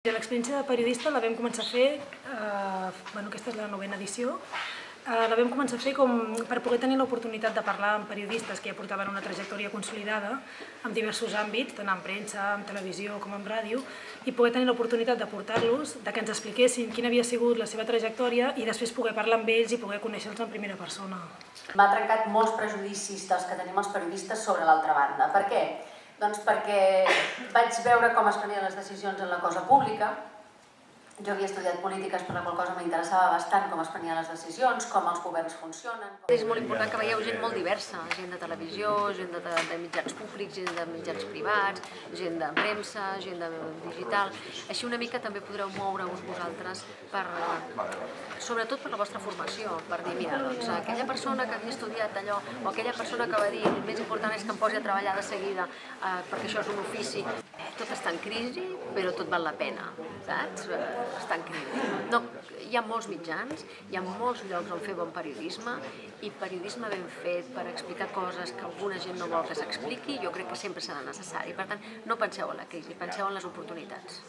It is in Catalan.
L'experiència de periodista la vam començar a fer, aquesta és la 9ª edició, la vam començar a fer per poder tenir l'oportunitat de parlar amb periodistes que ja portaven una trajectòria consolidada en diversos àmbits, tant en premsa, en televisió com en ràdio, i poder tenir l'oportunitat de portar-los, de que ens expliquessin quina havia sigut la seva trajectòria i després poder parlar amb ells i poder conèixer-los en primera persona. M'ha trencat molts prejudicis dels que tenim els periodistes sobre l'altra banda. Per què? Doncs perquè vaig veure com es prenien les decisions en la cosa pública. Jo havia estudiat polítiques, per la qual cosa m'interessava bastant com es prenien les decisions, com els governs funcionen. És molt important que veieu gent molt diversa, gent de televisió, gent de mitjans públics, gent de mitjans privats, gent de premsa, gent de digital. Així una mica també podreu moure-us vosaltres sobretot per la vostra formació, per dir, mira, doncs aquella persona que havia estudiat allò, o aquella persona que va dir el més important és que em posi a treballar de seguida perquè això és un ofici. Tot està en crisi, però tot val la pena, saps? Està en crisi. No, hi ha molts mitjans, hi ha molts llocs on fer bon periodisme, i periodisme ben fet per explicar coses que alguna gent no vol que s'expliqui, jo crec que sempre serà necessari. Per tant, no penseu en la crisi, penseu en les oportunitats.